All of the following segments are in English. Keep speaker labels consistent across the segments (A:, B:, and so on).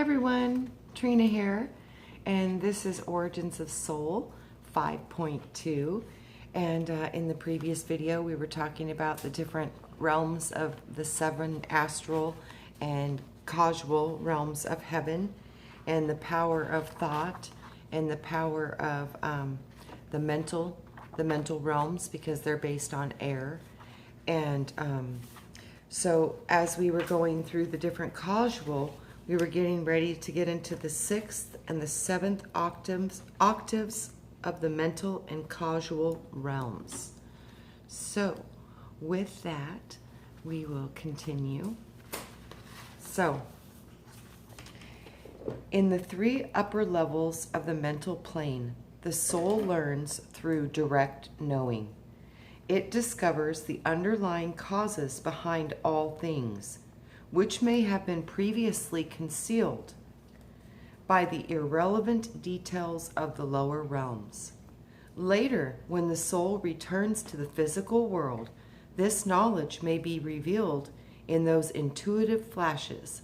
A: everyone, Trina here, and this is Origins of Soul 5.2. And in the previous video, we were talking about the different realms of the 7 astral and causal realms of heaven, and the power of thought, and the power of the mental realms, because they're based on air. And so as we were going through the different causal, we were getting ready to get into the 6th and the 7th octaves of the mental and causal realms. So with that, we will continue. So in the 3 upper levels of the mental plane, the soul learns through direct knowing. It discovers the underlying causes behind all things, which may have been previously concealed by the irrelevant details of the lower realms. Later, when the soul returns to the physical world, this knowledge may be revealed in those intuitive flashes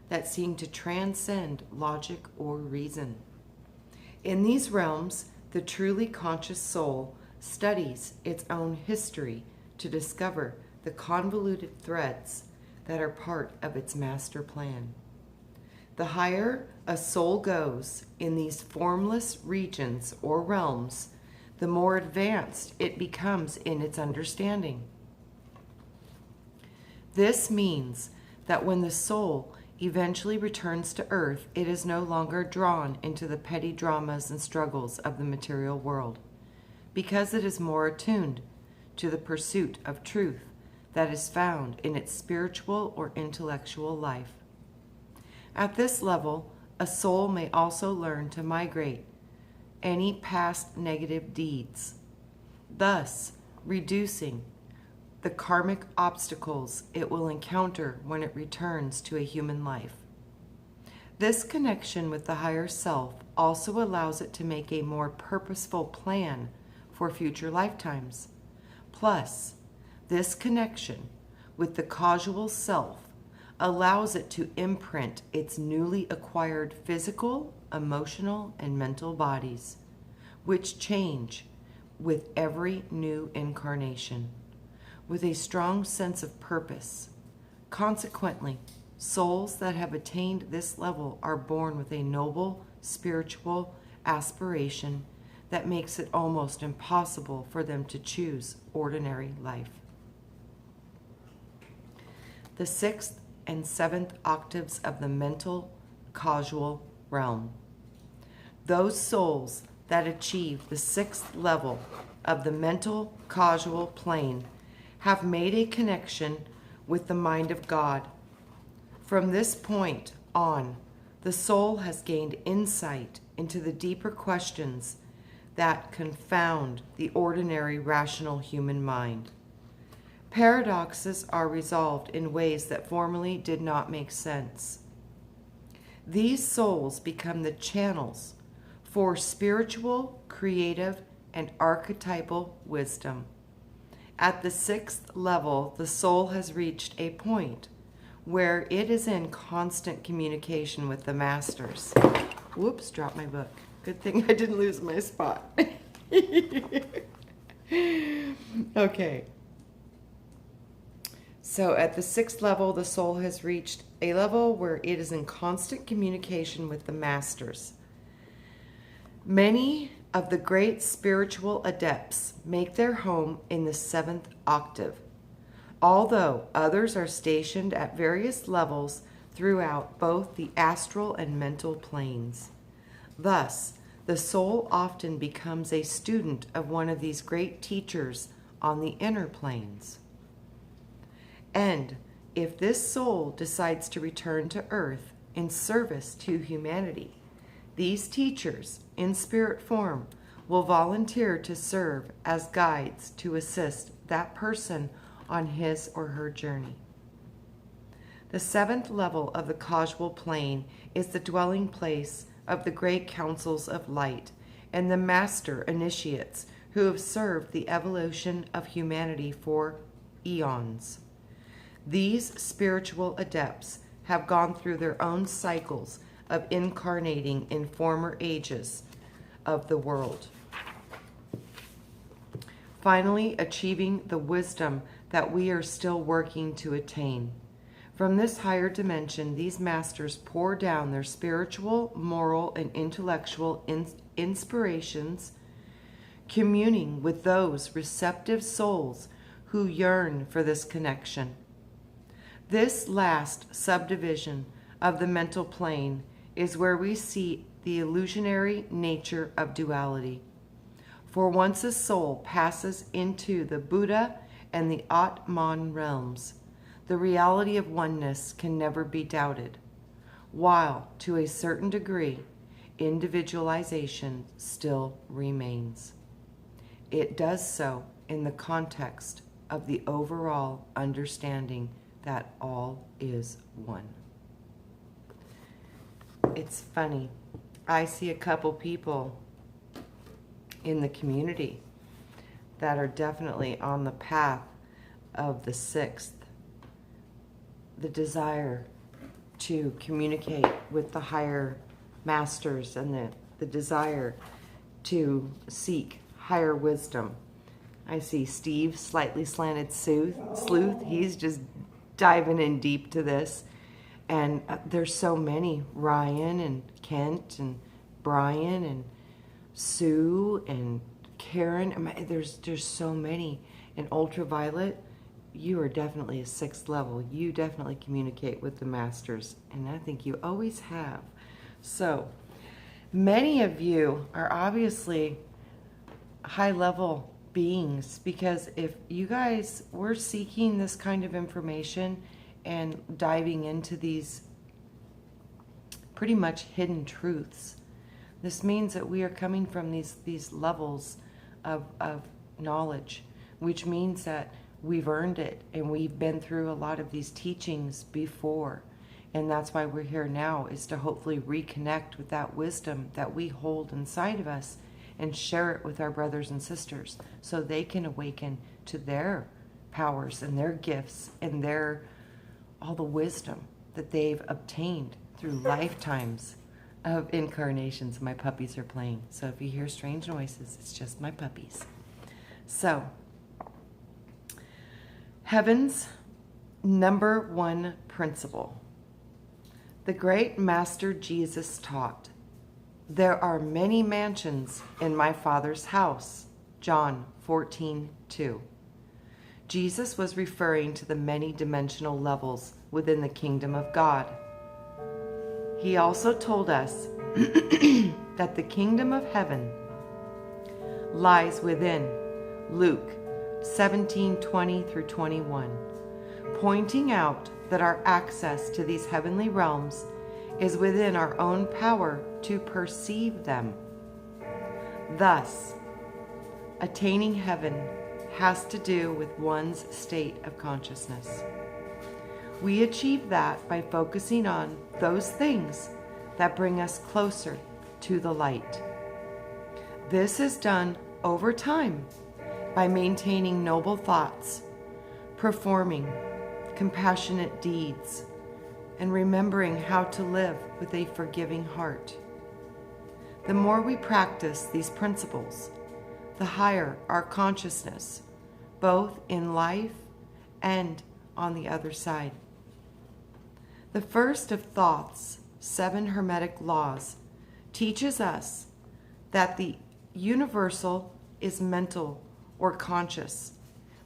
A: that seem to transcend logic or reason. In these realms, the truly conscious soul studies its own history to discover the convoluted threads that are part of its master plan. The higher a soul goes in these formless regions or realms, the more advanced it becomes in its understanding. This means that when the soul eventually returns to earth, it is no longer drawn into the petty dramas and struggles of the material world, because it is more attuned to the pursuit of truth that is found in its spiritual or intellectual life. At this level, a soul may also learn to migrate any past negative deeds, thus reducing the karmic obstacles it will encounter when it returns to a human life. This connection with the higher self also allows it to make a more purposeful plan for future lifetimes. Plus, this connection with the causal self allows it to imprint its newly acquired physical, emotional, and mental bodies, which change with every new incarnation, with a strong sense of purpose. Consequently, souls that have attained this level are born with a noble spiritual aspiration that makes it almost impossible for them to choose ordinary life. The 6th and 7th octaves of the mental causal realm. Those souls that achieve the 6th level of the mental causal plane have made a connection with the mind of God. From this point on, the soul has gained insight into the deeper questions that confound the ordinary rational human mind. Paradoxes are resolved in ways that formerly did not make sense. These souls become the channels for spiritual, creative, and archetypal wisdom. At the 6th level, the soul has reached a point where it is in constant communication with the masters. Whoops, dropped my book. Good thing I didn't lose my spot. Okay. So at the 6th level, the soul has reached a level where it is in constant communication with the masters. Many of the great spiritual adepts make their home in the 7th octave, although others are stationed at various levels throughout both the astral and mental planes. Thus, the soul often becomes a student of one of these great teachers on the inner planes. And if this soul decides to return to earth in service to humanity, these teachers, in spirit form, will volunteer to serve as guides to assist that person on his or her journey. The 7th level of the causal plane is the dwelling place of the great councils of light and the master initiates who have served the evolution of humanity for eons. These spiritual adepts have gone through their own cycles of incarnating in former ages of the world. Finally, achieving the wisdom that we are still working to attain. From this higher dimension, these masters pour down their spiritual, moral, and intellectual inspirations, communing with those receptive souls who yearn for this connection. This last subdivision of the mental plane is where we see the illusionary nature of duality. For once a soul passes into the Buddha and the Atman realms, the reality of oneness can never be doubted, while, to a certain degree, individualization still remains. It does so in the context of the overall understanding that all is one. It's funny. I see a couple people in the community that are definitely on the path of the sixth, the desire to communicate with the higher masters and the desire to seek higher wisdom. I see Steve, Slightly Slanted Sleuth. He's just diving in deep to this. And there's so many. Ryan and Kent and Brian and Sue and Karen. There's so many. And Ultraviolet, you are definitely a sixth level. You definitely communicate with the masters. And I think you always have. So many of you are obviously high level beings, because if you guys were seeking this kind of information and diving into these pretty much hidden truths, this means that we are coming from these levels of knowledge, which means that we've earned it and we've been through a lot of these teachings before. And that's why we're here now, is to hopefully reconnect with that wisdom that we hold inside of us and share it with our brothers and sisters so they can awaken to their powers and their gifts and all the wisdom that they've obtained through lifetimes of incarnations. My puppies are playing. So if you hear strange noises, it's just my puppies. So, Heaven's number one principle. The great Master Jesus taught, "There are many mansions in my Father's house." John 14:2. Jesus was referring to the many dimensional levels within the kingdom of God. He also told us that the kingdom of heaven lies within. Luke 17:20 through 21, pointing out that our access to these heavenly realms is within our own power to perceive them. Thus, attaining heaven has to do with one's state of consciousness. We achieve that by focusing on those things that bring us closer to the light. This is done over time by maintaining noble thoughts, performing compassionate deeds, and remembering how to live with a forgiving heart. The more we practice these principles, the higher our consciousness, both in life and on the other side. The first of Thoth's 7 Hermetic laws teaches us that the universal is mental or conscious.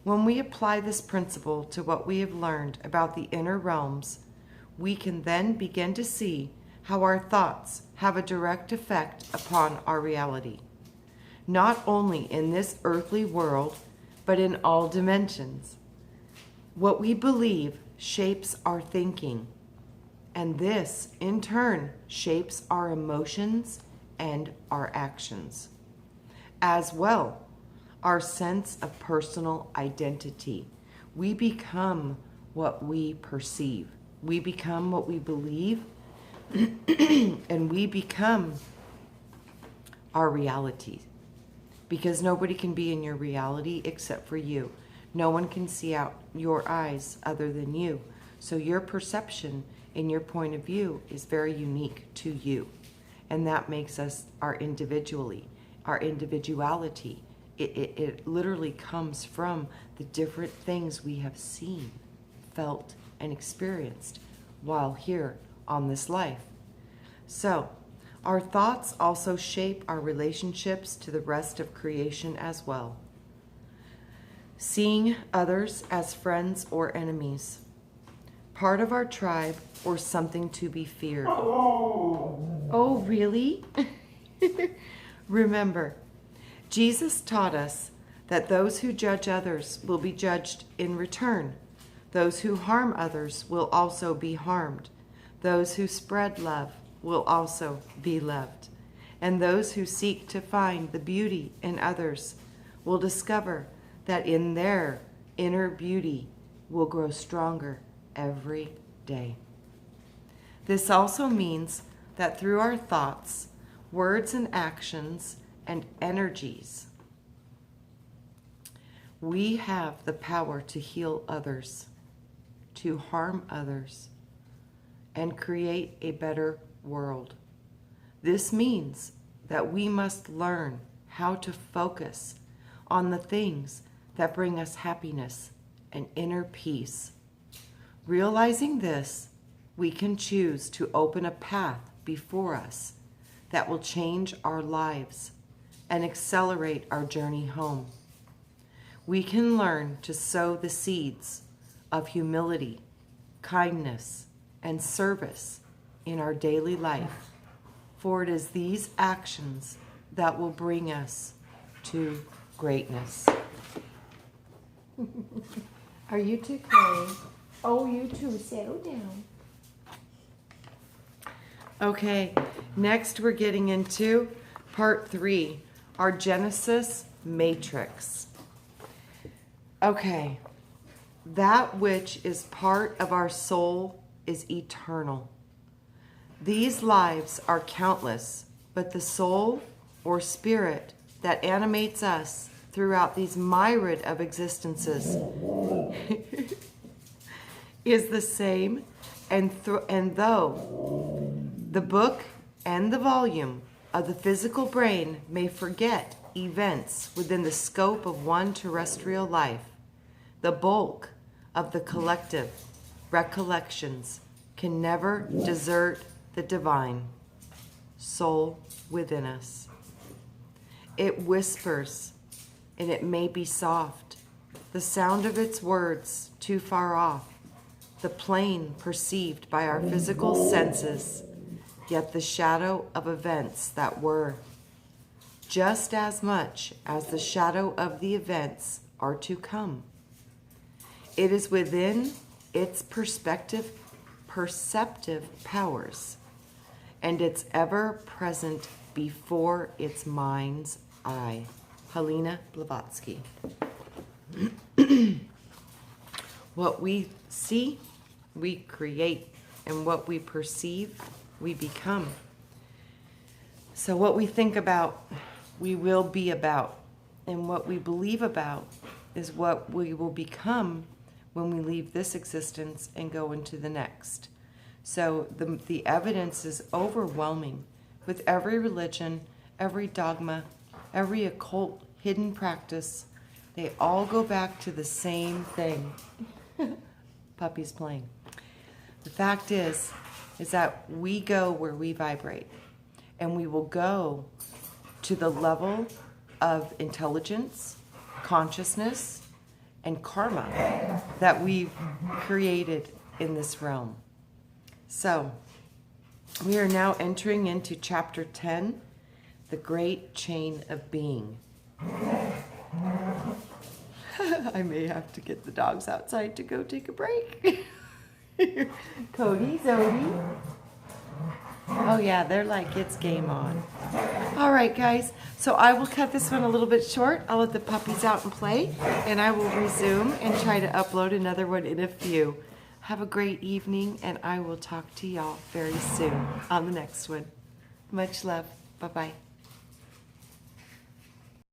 A: When we apply this principle to what we have learned about the inner realms, we can then begin to see how our thoughts have a direct effect upon our reality, not only in this earthly world, but in all dimensions. What we believe shapes our thinking, and this, in turn, shapes our emotions and our actions. As well, our sense of personal identity. We become what we perceive. We become what we believe, and we become our reality. Because nobody can be in your reality except for you. No one can see out your eyes other than you. So your perception and your point of view is very unique to you. And that makes us our individuality. It literally comes from the different things we have seen, felt, and experienced while here on this life. So, our thoughts also shape our relationships to the rest of creation as well. Seeing others as friends or enemies, part of our tribe or something to be feared. Oh, really? Remember, Jesus taught us that those who judge others will be judged in return. Those who harm others will also be harmed. Those who spread love will also be loved. And those who seek to find the beauty in others will discover that in their inner beauty will grow stronger every day. This also means that through our thoughts, words and actions and energies, we have the power to heal others, to harm others, and create a better world. This means that we must learn how to focus on the things that bring us happiness and inner peace. Realizing this, we can choose to open a path before us that will change our lives and accelerate our journey home. We can learn to sow the seeds of humility, kindness, and service in our daily life, for it is these actions that will bring us to greatness.
B: Are you two crying? Oh, you two, settle down.
A: Okay, next we're getting into part 3, our Genesis matrix. Okay, that which is part of our soul is eternal. These lives are countless, but the soul or spirit that animates us throughout these myriad of existences is the same, and though the book and the volume of the physical brain may forget events within the scope of one terrestrial life, the bulk of the collective recollections can never desert the divine soul within us. It whispers, and it may be soft, the sound of its words too far off, the plane perceived by our physical senses, yet the shadow of events that were, just as much as the shadow of the events are to come. It is within its perceptive powers, and it's ever present before its mind's eye. Helena Blavatsky. What we see, we create, and what we perceive, we become. So what we think about, we will be about, and what we believe about is what we will become when we leave this existence and go into the next. So the evidence is overwhelming with every religion, every dogma, every occult hidden practice. They all go back to the same thing. Puppy's playing. The fact is that we go where we vibrate, and we will go to the level of intelligence, consciousness, and karma that we've created in this realm. So, we are now entering into chapter 10, the Great Chain of Being. I may have to get the dogs outside to go take a break. Cody, Zodi. Oh yeah, they're like, it's game on. All right, guys. So I will cut this one a little bit short. I'll let the puppies out and play, and I will resume and try to upload another one in a few. Have a great evening, and I will talk to y'all very soon on the next one. Much love. Bye-bye.